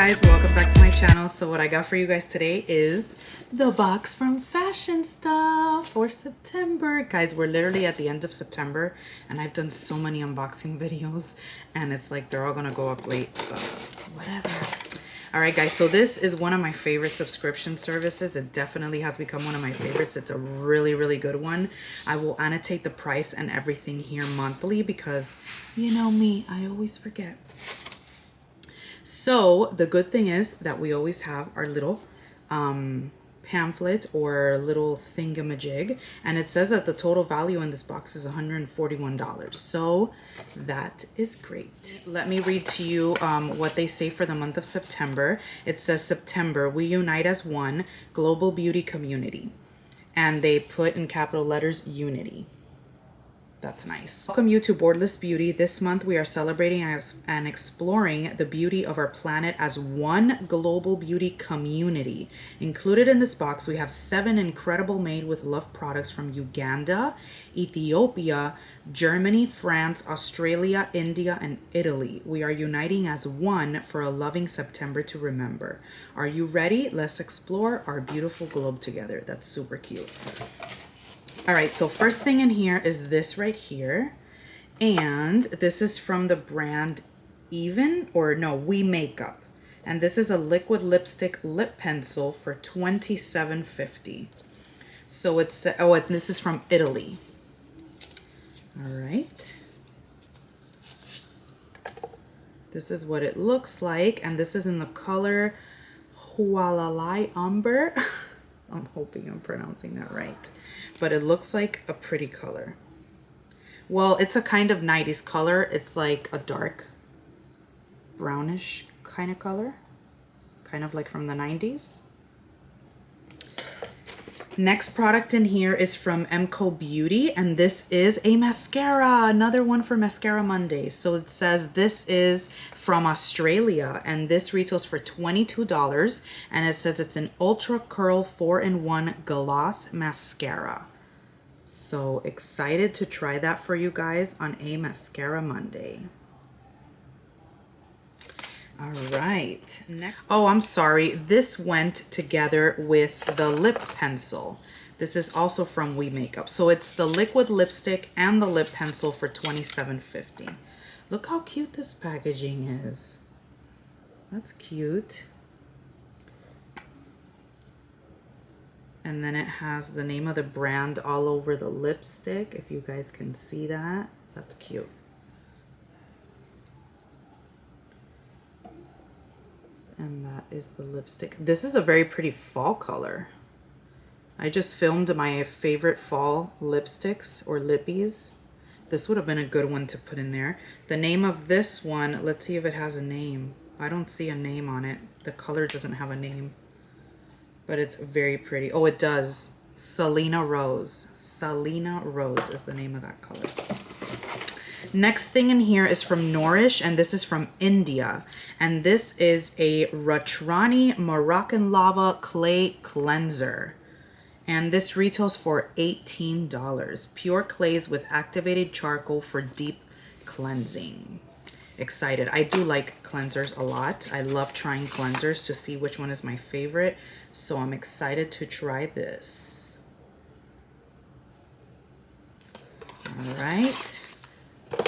guys, welcome back to my channel. So what I got for you guys today is the box from Fashionsta for September. Guys, we're literally at the end of September and I've done so many unboxing videos and it's like they're all gonna go up late, but whatever. All right guys, so this is one of my favorite subscription services. It definitely has become one of my favorites. It's a really, really good one. I will annotate the price and everything here monthly because you know me, I always forget. So the good thing is that we always have our little pamphlet or little thingamajig, and it says that the total value in this box is $141. So that is great. Let me read to you what they say for the month of September. It says, September, we unite as one global beauty community. And they put in capital letters, unity. That's nice. Welcome you to Boardless Beauty. This month we are celebrating and exploring the beauty of our planet as one global beauty community. Included in this box, we have 7 incredible made with love products from Uganda, Ethiopia, Germany, France, Australia, India, and Italy. We are uniting as one for a loving September to remember. Are you ready? Let's explore our beautiful globe together. That's super cute. All right, so first thing in here is this right here. And this is from the brand We Makeup. And this is a liquid lipstick lip pencil for $27.50. So it's, oh, and this is from Italy. All right. This is what it looks like. And this is in the color Hualalai Umber. I'm hoping I'm pronouncing that right. But it looks like a pretty color. Well, it's a kind of 90s color. It's like a dark brownish kind of color. Kind of like from the 90s. Next product in here is from MCO Beauty, and this is a mascara, another one for Mascara Mondays. So it says this is from Australia, and this retails for $22, and it says it's an Ultra Curl 4-in-1 Gloss Mascara. So excited to try that for you guys on a Mascara Monday. All right. Next. Oh, I'm sorry. This went together with the lip pencil. This is also from We Makeup. So it's the liquid lipstick and the lip pencil for $27.50. Look how cute this packaging is. That's cute. And then it has the name of the brand all over the lipstick, if you guys can see that. That's cute. And that is the lipstick. This is a very pretty fall color. I just filmed my favorite fall lipsticks or lippies. This would have been a good one to put in there. The name of this one, let's see if it has a name. I don't see a name on it. The color doesn't have a name. But it's very pretty. Oh, it does. Selena Rose. Selena Rose is the name of that color. Next thing in here is from Nourish, and this is from India. And this is a Ratrani Moroccan Lava Clay Cleanser. And this retails for $18. Pure clays with activated charcoal for deep cleansing. Excited. I do like cleansers a lot. I love trying cleansers to see which one is my favorite. So I'm excited to try this. All right.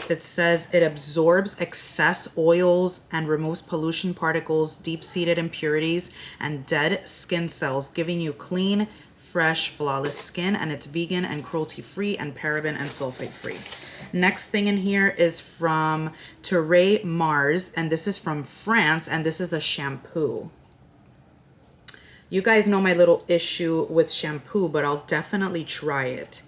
It says it absorbs excess oils and removes pollution particles, deep-seated impurities, and dead skin cells, giving you clean, fresh, flawless skin. And it's vegan and cruelty-free and paraben and sulfate-free. Next thing in here is from Terre Mars, and this is from France, and this is a shampoo. You guys know my little issue with shampoo, but I'll definitely try it.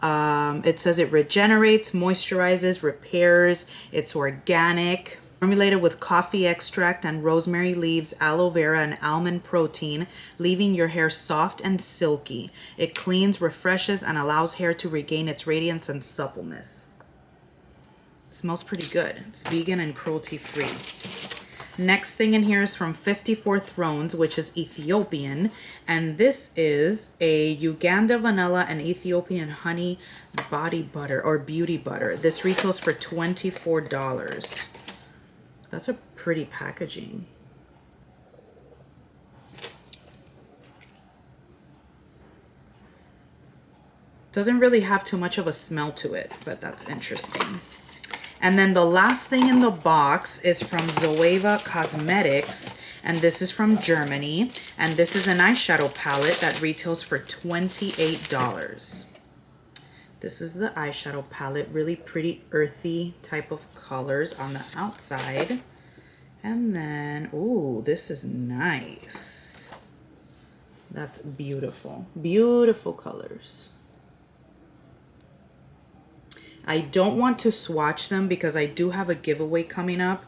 It says it regenerates, moisturizes, repairs. It's organic, formulated with coffee extract and rosemary leaves, aloe vera, and almond protein, leaving your hair soft and silky. It cleans, refreshes, and allows hair to regain its radiance and suppleness. It smells pretty good. It's vegan and cruelty-free. Next thing in here is from 54 Thrones, which is Ethiopian. And this is a Uganda vanilla and Ethiopian honey body butter or beauty butter. This retails for $24. That's a pretty packaging. Doesn't really have too much of a smell to it, but that's interesting. And then the last thing in the box is from Zoeva Cosmetics, and this is from Germany. And this is an eyeshadow palette that retails for $28. This is the eyeshadow palette, really pretty earthy type of colors on the outside. And then, ooh, this is nice. That's beautiful, beautiful colors. I don't want to swatch them because I do have a giveaway coming up,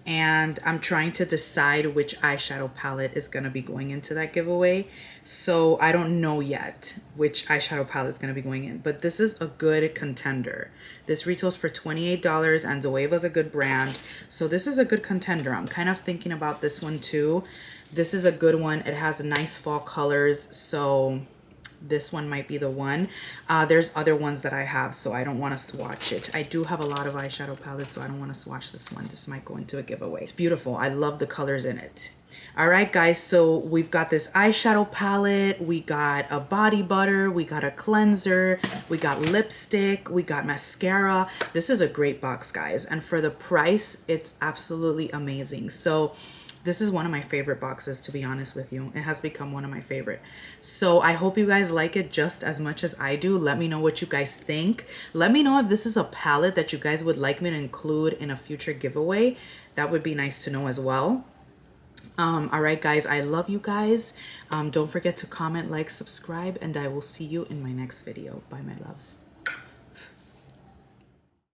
and I'm trying to decide which eyeshadow palette is going to be going into that giveaway. So I don't know yet which eyeshadow palette is going to be going in, but this is a good contender. This retails for $28, and Zoeva's a good brand. So this is a good contender. I'm kind of thinking about this one too. This is a good one. It has nice fall colors, so this one might be the one. There's other ones that I have, so I don't want to swatch it. I do have a lot of eyeshadow palettes, so I don't want to swatch this one. This might go into a giveaway. It's beautiful. I love the colors in it. All right, guys, so we've got this eyeshadow palette, we got a body butter, we got a cleanser, we got lipstick, we got mascara. This is a great box, guys, and for the price, it's absolutely amazing. So this is one of my favorite boxes, to be honest with you. It has become one of my favorite. So I hope you guys like it just as much as I do. Let me know what you guys think. Let me know if this is a palette that you guys would like me to include in a future giveaway. That would be nice to know as well. All right, guys, I love you guys. Don't forget to comment, like, subscribe, and I will see you in my next video. Bye, my loves.